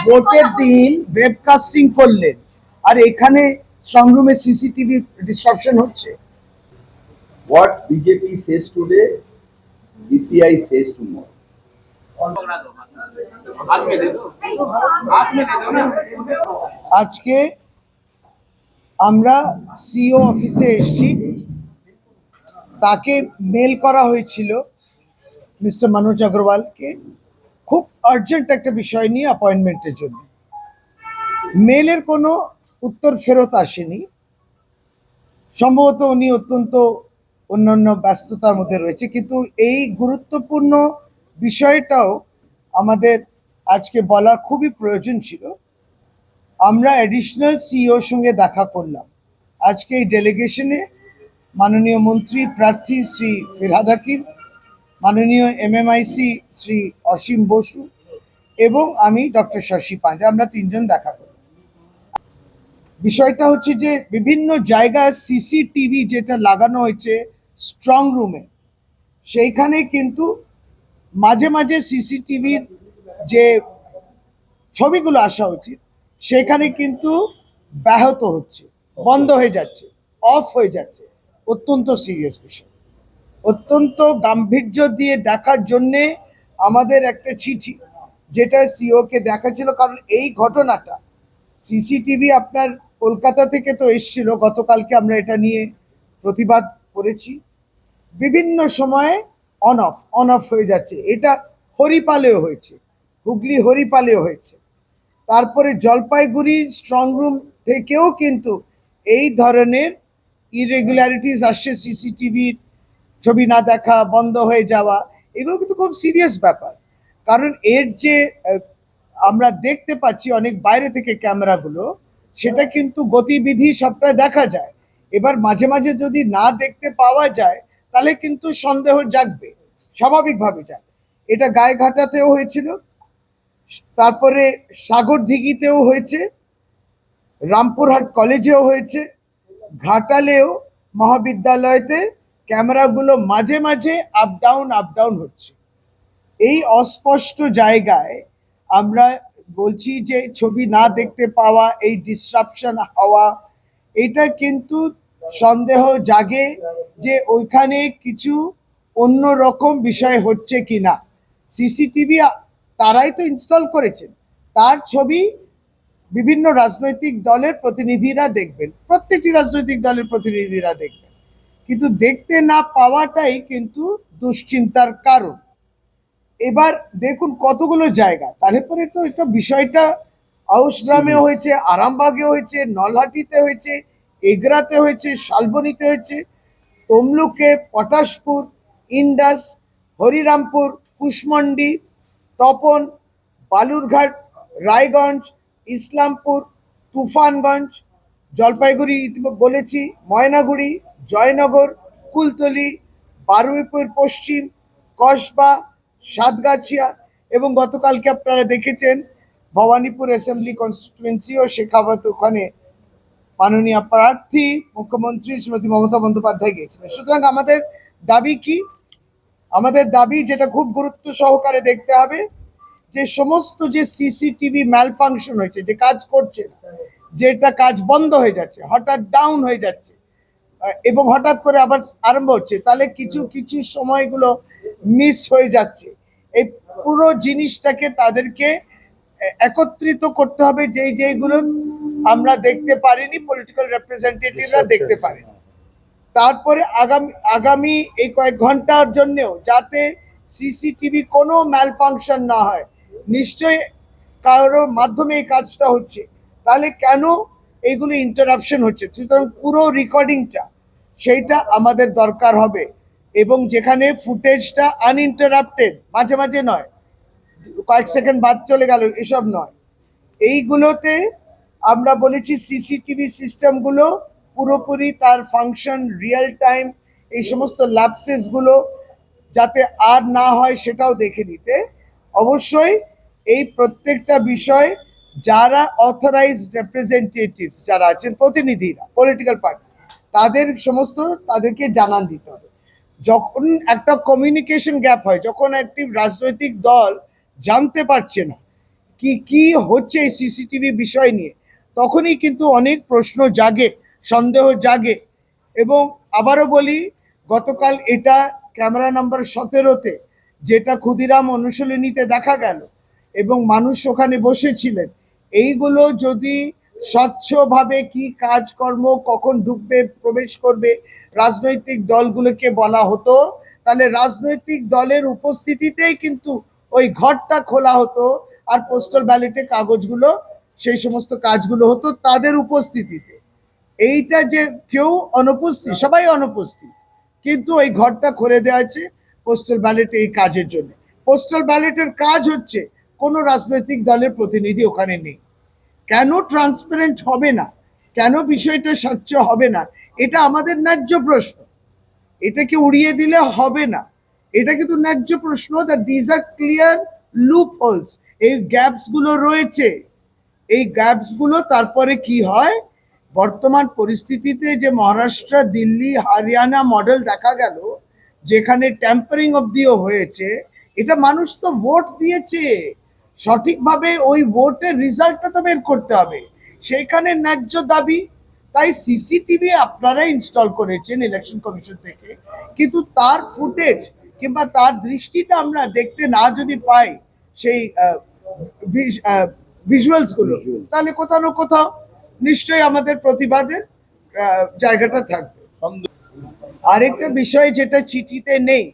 ভোটের দিন ওয়েবকাস্টিং করলেন, আর এখানে স্ট্রং রুমে সিসিটিভি ডিসরাপশন হচ্ছে। What BJP says today, DCI says tomorrow. আজকে আমরা সিও অফিসে এসেছি, তাকে মেল করা হয়েছিল মিস্টার মনোজ আগরওয়ালকে খুব আর্জেন্ট একটা বিষয় নিয়ে অ্যাপয়েন্টমেন্টের জন্য। মেলের কোনো উত্তর ফেরত আসেনি, সম্ভবত উনি অত্যন্ত অন্যান্য ব্যস্ততার মধ্যে রয়েছে, কিন্তু এই গুরুত্বপূর্ণ বিষয়টাও আমাদের আজকে বলা খুবই প্রয়োজন ছিল। আমরা অ্যাডিশনাল সিইওর সঙ্গে দেখা করলাম আজকে এই ডেলিগেশনে। মাননীয় মন্ত্রী প্রার্থী শ্রী ফিরহাদ হাকিম, মাননীয় এমএমআইসি শ্রী অসীম বসু এবং আমি ডক্টর শশী পাঁজা, আমরা তিনজন দেখা করি। বিষয়টা হচ্ছে যে বিভিন্ন জায়গায় সিসিটিভি যেটা লাগানো হয়েছে স্ট্রং রুমে, সেইখানে কিন্তু মাঝে মাঝে সিসিটিভির যে ছবিগুলো আসা উচিত সেখানে কিন্তু ব্যাহত হচ্ছে, বন্ধ হয়ে যাচ্ছে, অফ হয়ে যাচ্ছে। অত্যন্ত সিরিয়াস বিষয়, অত্যন্ত গাম্ভীর্য দিয়ে দেখার জন্যে আমাদের একটা চিঠি যেটা সিওকে দেখা ছিল। কারণ এই ঘটনাটা সিসিটিভি আপনার কলকাতা থেকে তো এসছিল, গতকালকে আমরা এটা নিয়ে প্রতিবাদ করেছি। বিভিন্ন সময়ে অন অফ হয়ে যাচ্ছে। এটা হরিপালেও হয়েছে, হুগলি হরিপালেও হয়েছে, তারপরে জলপাইগুড়ি স্ট্রং রুম থেকেও কিন্তু এই ধরনের ইরেগুলারিটিস আসছে। সিসিটিভির ছবি না দেখা, বন্ধ হয়ে যাওয়া, এগুলো কিন্তু খুব সিরিয়াস ব্যাপার। কারণ এর যে আমরা দেখতে পাচ্ছি অনেক বাইরে থেকে ক্যামেরাগুলো, সেটা কিন্তু গতিবিধি সবটা দেখা যায়। এবার মাঝে মাঝে যদি না দেখতে পাওয়া যায় তাহলে কিন্তু সন্দেহ জাগবে, স্বাভাবিকভাবে জাগবে। এটা গায়েঘাটাতেও হয়েছিল, তারপরে সাগরদিঘিতেও হয়েছে, রামপুরহাট কলেজেও হয়েছে, ঘাটালেও মহাবিদ্যালয়তে ক্যামেরাগুলো মাঝে মাঝে আপ ডাউন হচ্ছে। এই অস্পষ্ট জায়গায় আমরা বলছি যে ছবি না দেখতে পাওয়া, এই ডিসরাপশন হওয়া, এটা কিন্তু সন্দেহ জাগে যে ওইখানে কিছু অন্য রকম বিষয় হচ্ছে কিনা। সিসিটিভি তারাই তো ইনস্টল করেছেন, তার ছবি বিভিন্ন রাজনৈতিক দলের প্রতিনিধিরা দেখবেন, প্রত্যেকটি রাজনৈতিক দলের প্রতিনিধিরা দেখবেন, কিন্তু দেখতে না পাওয়াটাই কিন্তু দুশ্চিন্তার কারণ। এবার দেখুন কতগুলো জায়গা, তারপরে তো এটা বিষয়টা আউশগ্রামে হয়েছে, আরামবাগে হয়েছে, নলহাটিতে হয়েছে, এগরাতে হয়েছে, শালবনীতে হয়েছে, তমলুকে, পটাশপুর, ইন্ডাস, হরিরামপুর, কুশমন্ডি, তপন, বালুরঘাট, রায়গঞ্জ, ইসলামপুর, তুফানগঞ্জ, জলপাইগুড়ি বলেছি, ময়নাগুড়ি, জয়নগর, কুলতলি, বারুইপুর পশ্চিম, কসবা, সাতগাছিয়া এবং গতকালকে আপনারা দেখেছেন ভবানীপুর অ্যাসেম্বলি কনস্টিটুয়েন্সি ও শেখাবত, ওখানে মাননীয় প্রার্থী মুখ্যমন্ত্রী শ্রীমতী মমতা বন্দ্যোপাধ্যায় গিয়েছিলেন। সুতরাং আমাদের দাবি কি? আমাদের দাবি, যেটা খুব গুরুত্ব সহকারে দেখতে হবে, যে সমস্ত যে সিসিটিভি ম্যালফাংশন হয়েছে, যে কাজ করছে না, যেটা কাজ বন্ধ হয়ে যাচ্ছে, হঠাৎ ডাউন হয়ে যাচ্ছে এবং হঠাৎ করে আবার আরম্ভ হচ্ছে, তাহলে কিছু কিছু সময়গুলো মিস হয়ে যাচ্ছে। এই পুরো জিনিসটাকে তাদেরকে একত্রিত করতে হবে, যেইগুলো আমরা দেখতে পারিনি, পলিটিক্যাল রিপ্রেজেন্টেটিভরা দেখতে পারেনি। তারপরে আগামী এই কয়েক ঘন্টার জন্যও যাতে সিসিটিভি কোনো ম্যালফাংশন না হয়। নিশ্চয়ই কারোর মাধ্যমে এই কাজটা হচ্ছে, তাহলে কেন এইগুলো ইন্টারাপশন হচ্ছে? সুতরাং পুরো রেকর্ডিংটা সেইটা আমাদের দরকার হবে, এবং যেখানে ফুটেজটা আনইন্টারাপ্টেড, মাঝে মাঝে নয়, কয়েক সেকেন্ড বাদ চলে গেল, এসব নয়। এইগুলোতে আমরা বলেছি সিসিটিভি সিস্টেমগুলো পুরোপুরি তার ফাংশন, রিয়েল টাইম, এই সমস্ত ল্যাপসেসগুলো যাতে আর না হয় সেটাও দেখে নিতে। অবশ্যই এই প্রত্যেকটা বিষয় যারা অথরাইজড রিপ্রেজেন্টেটিভস যারা আছেন, প্রতিনিধিরা, পলিটিক্যাল পার্টি, তাদেরকে জানান দিতে হবে। যখন একটা কমিউনিকেশন গ্যাপ হয়, যখন একটি রাজনৈতিক দল জানতে পারছে না কি কি হচ্ছে এই সিসিটিভি বিষয় নিয়ে, তখনই কিন্তু অনেক প্রশ্ন জাগে, সন্দেহ জাগে। এবং আবারও বলি, গতকাল এটা ক্যামেরা নাম্বার 17-তে যেটা ক্ষুদিরাম অনুশীলনীতে দেখা গেল এবং মানুষ ওখানে বসেছিলেন, এইগুলো যদি স্বচ্ছভাবে কি কাজকর্ম কখন ঢুকবে প্রবেশ করবে রাজনৈতিক দলগুলোকে বলা হতো, তাহলে রাজনৈতিক দলের উপস্থিতিতেই কিন্তু ওই ঘরটা খোলা হতো আর পোস্টাল ব্যালটে কাগজগুলো সেই সমস্ত কাজগুলো হতো তাদের উপস্থিতিতে। এইটা যে কেউ অনুপস্থিত, সবাই অনুপস্থিত, কিন্তু ওই ঘরটা খুলে দেওয়া আছে পোস্টাল ব্যালট এই কাজের জন্য। পোস্টাল ব্যালটের কাজ হচ্ছে কোনো রাজনৈতিক দলের প্রতিনিধি ওখানে নেই। কেন ট্রান্সপারেন্ট হবে না, কেন বিষয়টা স্বচ্ছ হবে না, এটা আমাদের ন্যায্য প্রশ্ন। এটাকে উড়িয়ে দিলে হবে না, এটা কিন্তু ন্যায্য প্রশ্ন। That this are clear loopholes, এই গ্যাপস গুলো রয়েছে। এই গ্যাপস গুলো তারপরে কি হয়, বর্তমান পরিস্থিতিতে যে মহারাষ্ট্র, দিল্লি, হরিয়ানা মডেল দেখা গেল, যেখানে ট্যাম্পারিং অবধিও হয়েছে, এটা মানুষ তো ভোট দিয়েছে, সঠিকভাবে ওই ভোটের রেজাল্টটা তো বের করতে হবে, সেইখানে ন্যায্য দাবি। তাই সিসিটিভি আপনারা ইনস্টল করেছেন ইলেকশন কমিশন থেকে, কিন্তু তার ফুটেজ কিংবা তার দৃষ্টিটা আমরা দেখতে না যদি পাই, সেই ভিজুয়ালস গুলো, তাহলে কোথাও না কোথাও নিশ্চয়ই আমাদের প্রতিবাদের জায়গাটা থাকবে। আরেকটা বিষয় যেটা চিঠিতে নেই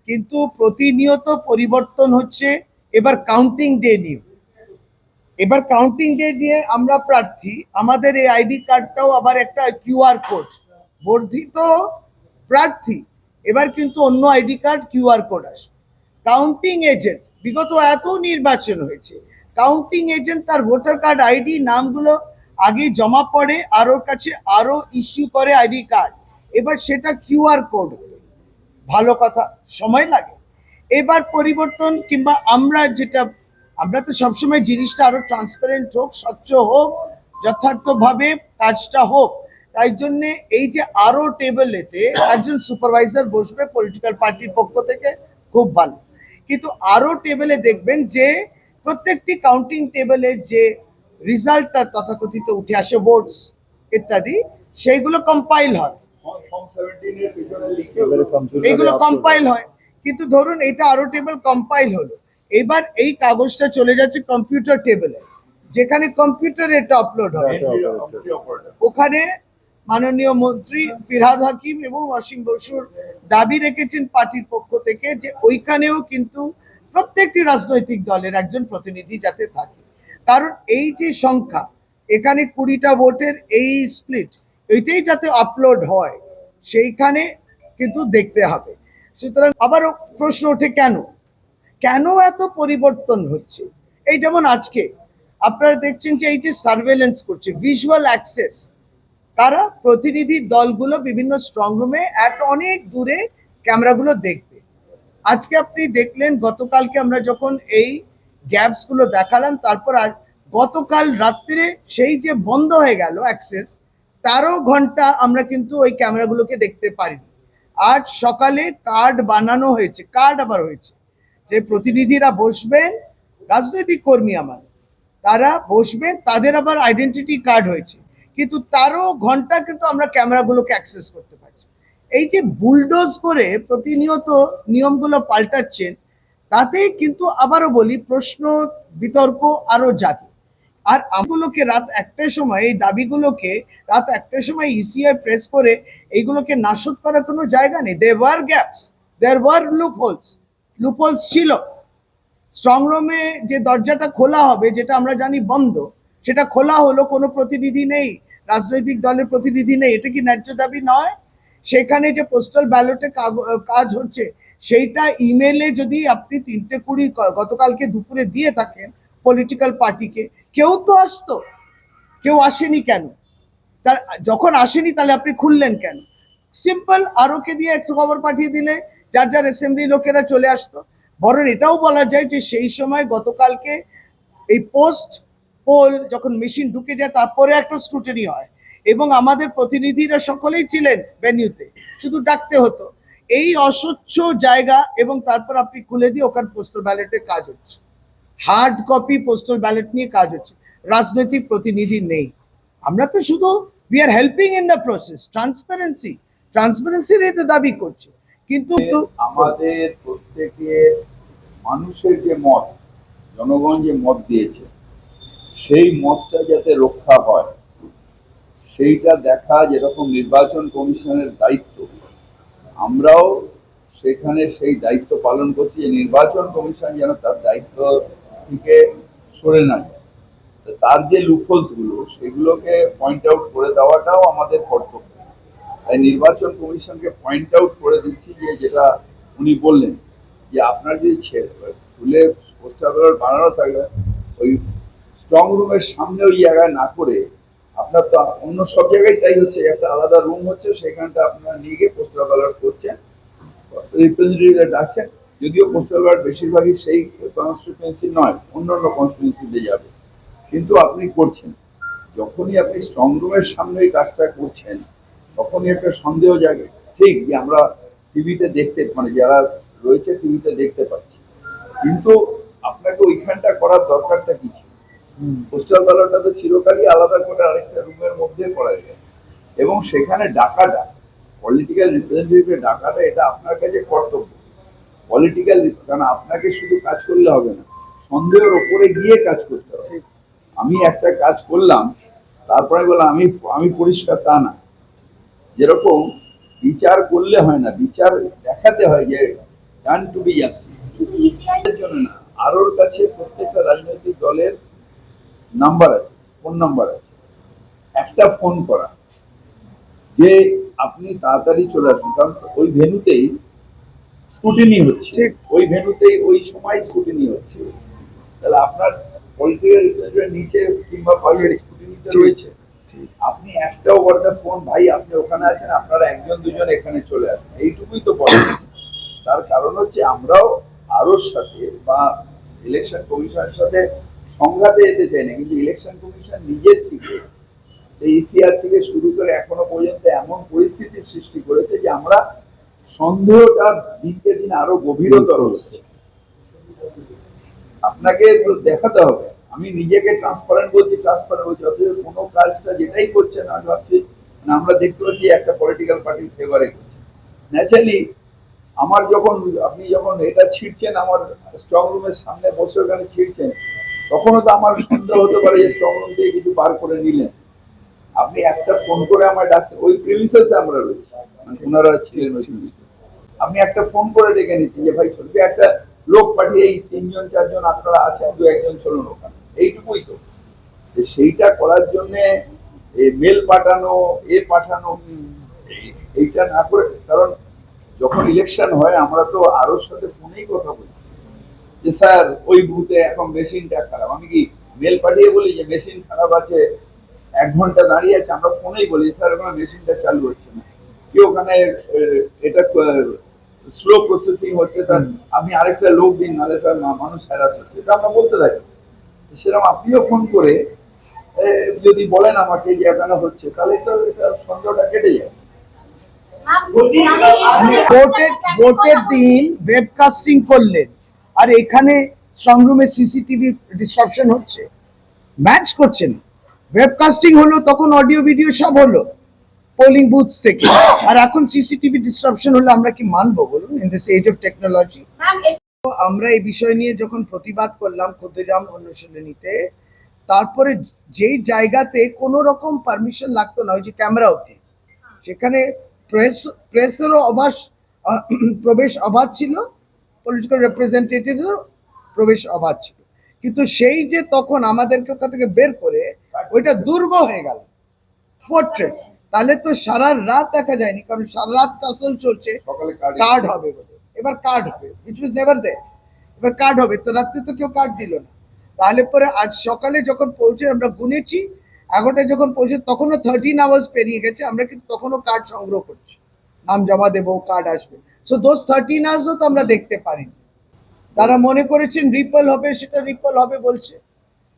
কিন্তু প্রতিনিয়ত পরিবর্তন হচ্ছে, এবার কাউন্টিং ডে নিয়ে। এবার কাউন্টিং ডে দিয়ে আমরা প্রার্থী, আমাদের এই আইডি কার্ডটাও আবার একটা কিউআর কোড, বর্ধিত প্রার্থী এবার কিন্তু অন্য আইডি কার্ড কিউআর কোড আসবে। কাউন্টিং এজেন্ট, বিগত এত নির্বাচন হয়েছে, কাউন্টিং এজেন্ট তার ভোটার কার্ড আইডি নামগুলো আগে জমা পড়ে আর ওর কাছে আরো ইস্যু করে আইডি কার্ড, এবার সেটা কিউআর কোড। ভালো কথা, সময় লাগে। এবার পরিবর্তন কিংবা আমরা তো সবসময় জিনিসটা আরো ট্রান্সপারেন্ট হোক, স্বচ্ছ হোক, যথার্থভাবে কাজটা হোক। তাই জন্য এই যে আরো টেবিলেতে একজন সুপারভাইজার বসবে পলিটিক্যাল পার্টির পক্ষ থেকে, খুব ভালো। কিন্তু আরো টেবিলে দেখবেন যে প্রত্যেকটি কাউন্টিং টেবিলে যে রেজাল্টটা তথাকথিত উঠে আসে, ভোটস ইত্যাদি, সেইগুলো কম্পাইল হয়, এইগুলো কম্পাইল হয়। কিন্তু ধরুন এটা আরো টেবিল কম্পাইল হলো, এবার এই কাগজটা চলে যাচ্ছে কম্পিউটার টেবিলে, যেখানে কম্পিউটারে এটা আপলোড হয়। ওখানে মাননীয় মন্ত্রী ফিরহাদ হাকিম এবং অসীম বসুর দাবি রেখেছেন পার্টির পক্ষ থেকে যে ওইখানেও কিন্তু প্রত্যেকটি রাজনৈতিক দলের একজন প্রতিনিধি যাতে থাকে, কারণ এই যে সংখ্যা এখানে 20টা ভোটের এই স্প্লিট, এইটাই যাতে আপলোড হয় সেইখানে কিন্তু দেখতে হবে। সুতরাং আবারও প্রশ্ন ওঠে, কেন কেন এত পরিবর্তন হচ্ছে? এই যেমন আজকে আপনারা দেখছেন যে এই যে সার্ভেলেন্স করছে, ভিজুয়াল অ্যাক্সেস, কারা? প্রতিনিধি দলগুলো বিভিন্ন স্ট্রং রুমে অনেক দূরে ক্যামেরাগুলো দেখবে। আজকে আপনি দেখলেন, গতকালকে আমরা যখন এই গ্যাপস গুলো দেখালাম, তারপর আর গতকাল রাত্রে সেই যে বন্ধ হয়ে গেল অ্যাক্সেস, 13 ঘন্টা আমরা কিন্তু ওই ক্যামেরাগুলোকে দেখতে পারিনি। আজ সকালে কার্ড বানানো হয়েছে, কার্ড আবার হয়েছে, যে প্রতিনিধিরা বসবেন, রাজনৈতিক কর্মী আমার, তারা বসবেন, তাদের আবার আইডেন্টিটি কার্ড হয়েছে, কিন্তু 13 ঘন্টা কিন্তু আমরা ক্যামেরাগুলোকে অ্যাক্সেস করতে পারছি। এই যে বুলডোজ করে প্রতিনিয়ত নিয়মগুলো পাল্টাচ্ছেন, তাতে কিন্তু আবারও বলি প্রশ্ন, বিতর্ক আরো জাগে। আর আমগুলোকে রাত 1টার সময়, এই দাবিগুলোকে রাত 1টার সময় ইসিআই প্রেস করে এইগুলোকে নাশদ করার কোনো জায়গা নেই। There were gaps, there were loopholes ছিল। স্ট্রং রুমে যে দরজাটা খোলা হবে, যেটা আমরা জানি বন্ধ, সেটা খোলা হলো, কোনো প্রতিনিধি নেই, রাজনৈতিক দলের প্রতিনিধি নেই, এটা কি ন্যায্য দাবি নয়? সেখানে যে পোস্টাল ব্যালটে কাজ হচ্ছে, সেইটা ইমেলে যদি আপনি 3:20 গতকালকে দুপুরে দিয়ে থাকেন পলিটিক্যাল পার্টিকে, কেউ তো আসতো, কেউ আসেনি কেন? তার যখন আসেনি তাহলে আপনি খুললেন কেন? সিম্পল, আরোকে দিয়ে একটু খবর পাঠিয়ে দিলে যার যার অ্যাসেম্বলি লোকেরা চলে আসতো। বরং এটাও বলা যায় যে সেই সময় গতকালকে এই পোস্ট পোল যখন মেশিন ঢুকে যায়, তারপরে একটা স্ক্রুটিনি হয় এবং আমাদের প্রতিনিধিরা সকলেই ছিলেন ভেন্যুতে, শুধু ডাকতে হতো। এই অস্বচ্ছ জায়গা, এবং তারপর আপনি খুলে দিয়ে ওখানে পোস্টাল ব্যালটের কাজ হচ্ছে। হার্ড কপি পোস্টাল ব্যালট নিয়ে কাজ হচ্ছে, রাজনৈতিক প্রতিনিধি নেই। আমরা তো শুধু we are helping in the process, ট্রান্সপারেন্সির এই তো দাবি করছি, কিন্তু আমাদের প্রত্যেকের মানুষের যে মত, জনগণ যে মত দিয়েছে, সেই মতটা যাতে রক্ষা হয় সেইটা দেখা যেরকম নির্বাচন কমিশনের দায়িত্ব, আমরাও সেখানে সেই দায়িত্ব পালন করছি যে নির্বাচন কমিশন যেন তার দায়িত্ব থেকে সরে না যায়। তো তার যে লুপহোলস গুলো সেগুলোকে পয়েন্ট আউট করে দেওয়াটাও আমাদের কর্তব্য। তাই নির্বাচন কমিশনকে পয়েন্ট আউট করে দিচ্ছি যে যেটা উনি বললেন যে আপনার যদি খুলে পোস্টার ব্যালট বানানো থাকবে ওই স্ট্রং রুমের সামনে ওই জায়গায় না করে আপনার তো অন্য সব জায়গায় তাই হচ্ছে, একটা আলাদা রুম হচ্ছে, সেখানটা আপনারা নিয়ে গিয়ে পোস্টাল ব্যালট করছেন, রিপ্রেজেন্টেটিভ ডাকছেন। যদিও পোস্টাল ব্যালট বেশিরভাগই সেই কনস্টিটিউয়েন্সি নয়, অন্যান্য কনস্টিটিউয়েন্সিতে যাবে, কিন্তু আপনি করছেন। যখনই আপনি স্ট্রং রুমের সামনে এই কাজটা করছেন তখনই একটা সন্দেহ জাগে। ঠিক যে আমরা টিভিতে দেখতে, মানে যারা রয়েছে টিভিতে দেখতে পাচ্ছি, কিন্তু আপনাকে ওইখানটা করার দরকারটা কি ছিল? পোস্টাল ব্যালটটা তো চিরকালই আলাদা করে আরেকটা রুমের মধ্যে করা যায়, এবং সেখানে ডাকাটা, পলিটিক্যাল রিপ্রেজেন্টেটিভের ডাকাটা, এটা আপনার কাছে কর্তব্য। পলিটিক্যাল, কারণ আপনাকে শুধু কাজ করলে হবে না, সন্দেহের ওপরে গিয়ে কাজ করতে হবে। আমি একটা কাজ করলাম তারপরে বললাম আমি আমি পরিষ্কার, তা না। যেরকম বিচার করলে হয় না, বিচার দেখাতে হয় যে ডান টু বি জাস্টিস। এর জন্য না, আরোর কাছে প্রত্যেকটা রাজনৈতিক দলের নাম্বার আছে, ফোন নাম্বার আছে, একটা ফোন করা যে আপনি তাড়াতাড়ি চলে আসুন, কারণ ওই ভেন্যুতেই স্কুটিনি হচ্ছে, ওই ভেন্যুতেই ওই সময় স্কুটিনি হচ্ছে। তাহলে আপনার পলিটিক্যাল নিচে কিংবা পাবলিক স্কুটিনিতে রয়েছে, আপনি একটা ওভার দ্য ফোন, ভাই আপনি ওখানে আছেন, আপনারা একজন দুজন এখানে চলে আসেন, এইটুকুই তো বলেন। তার কারণ হচ্ছে আমরাও আরোর সাথে বা ইলেকশন কমিশনের সাথে সংঘাতে যেতে চাই না, কিন্তু ইলেকশন কমিশন নিজের থেকে, সেই ইসিআর থেকে শুরু করে এখনো পর্যন্ত এমন পরিস্থিতির সৃষ্টি করেছে যে আমরা সন্দেহটা দিনকে দিন আরো গভীরতর হচ্ছে। আপনাকে তো দেখাতে হবে, আমি নিজেকে ট্রান্সপারেন্ট বলছি, অথচ কোনো কাজটা যেটাই করছেন আমি ভাবছি, মানে আমরা দেখতে পাচ্ছি একটা পলিটিক্যাল পার্টির ফেভারে করছে। ন্যাচারালি আমার যখন, আপনি যখন এটা ছিঁড়ছেন আমার স্ট্রং রুমের সামনে বসে ওখানে ছিঁড়ছেন, তখনও তো আমার সন্দেহ হতে পারে যে স্ট্রং রুম থেকে কিছু বার করে নিলেন। আপনি একটা ফোন করে আমার ডাকতে, ওই প্রিমিসেসে আমরা রয়েছি, মানে ওনারা ছিলেন ওই প্রিমিসেসে, আপনি একটা ফোন করে ডেকে নিচ্ছি যে ভাই চলবে, একটা লোক পাঠিয়ে এই তিনজন চারজন আপনারা আছেন, দু একজন চলুন ওখানে, এইটুকুই তো। সেইটা করার জন্য মেল পাঠানো, পাঠানো, এইটা না করে, কারণ যখন ইলেকশন হয় আমরা তো আরোর সাথে ফোনেই কথা বলি যে স্যার ওই বুথে এখন মেশিনটা খারাপ, আমি কি মেল পাঠিয়ে বলি যে মেশিন খারাপ আছে, 1 ঘন্টা দাঁড়িয়ে আছে, আমরা ফোনেই বলি স্যার ওখানে মেশিনটা চালু হচ্ছে না, কি ওখানে এটা স্লো প্রসেসিং হচ্ছে স্যার, আপনি আরেকটা লোক দিন, নাহলে স্যার মানুষ হ্যারাস হচ্ছে, এটা আমরা বলতে থাকি। সেরকম আপনিও ফোন করে যদি বলেন আমাকে যে এখানে হচ্ছে, তাহলে তো এটা সন্দেহটা কেটে যায়। ভোটের দিন ওয়েবকাস্টিং করলেন, আর এখানে স্ট্রং রুমে সিসিটিভি ডিসরাপশন হচ্ছে, ম্যাচ করছে না। ওয়েবকাস্টিং হলো তখন অডিও ভিডিও সব হলো পোলিং বুথস থেকে, আর এখন সিসিটিভি ডিসরাপশন হলে আমরা কি মানবো বলুন, in this age of technology? আমরা এই বিষয় নিয়ে যখন প্রতিবাদ করলাম ক্ষুদিরাম অনুশীলনীতে, তারপরে যেই জায়গাতে কোনো রকম পারমিশন লাগতো না, ওই যে ক্যামেরা অবধি, সেখানে প্রেসেরও প্রবেশ অবাধ ছিল, পলিটিক্যাল রিপ্রেজেন্টেটিভেরও প্রবেশ অবাধ ছিল, কিন্তু সেই যে তখন আমাদেরকে ওখান থেকে বের করে ওইটা দুর্গ হয়ে গেল, ফোর্ট্রেস। তাহলে তো সারা রাত দেখা যায়নি, কারণ সারা রাত টাসল চলছে, কার্ড হবে বলে। এবার কার্ড হবে, উইচ ওয়াজ নেভার দেয়ার, এবার কার্ড হবে, তো রাত্রে তো কেউ কার্ড দিল না। তাহলে পরে আজ সকালে যখন পৌঁছে আমরা গুনেছি, 11টায় যখন পৌঁছে তখনও 13 আওয়ার্স পেরিয়ে গেছে, আমরা কিন্তু তখনও কার্ড সংগ্রহ করছি, নাম জমা দেবো, কার্ড আসবে। সো দোজ 13 আওয়ার্সও তো আমরা দেখতে পারিনি। তারা মনে করেছেন রিপল হবে, সেটা রিপল হবে বলছে।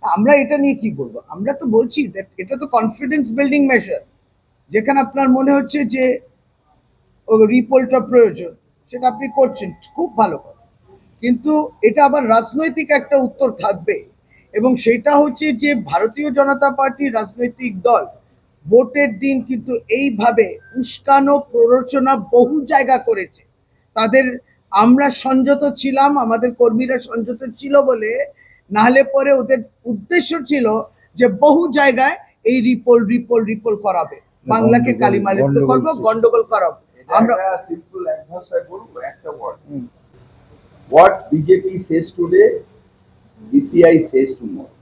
আমরা এটা নিয়ে কি বলবো? আমরা তো বলছি এটা তো কনফিডেন্স বিল্ডিং মেজার, যেখানে আপনার মনে হচ্ছে যে রিপোলটা প্রয়োজন, সেটা আপনি করছেন, খুব ভালো কথা। কিন্তু এটা আবার রাজনৈতিক একটা উত্তর থাকবে, এবং সেটা হচ্ছে যে ভারতীয় জনতা পার্টি রাজনৈতিক দল ভোটের দিন কিন্তু এইভাবে উস্কানো প্ররোচনা বহু জায়গা করেছে তাদের। আমরা সংযত ছিলাম, আমাদের কর্মীরা সংযত ছিল বলে, নাহলে পরে ওদের উদ্দেশ্য ছিল যে বহু জায়গায় এই রিপোল করাবে, বাংলাকে কালিমালিপ্ত করবো, গন্ডগোল করাবো। এটা আমরা একটা সিম্পল এক ভাষায় বলবো, একটা word, what BJP says today, DCI says tomorrow.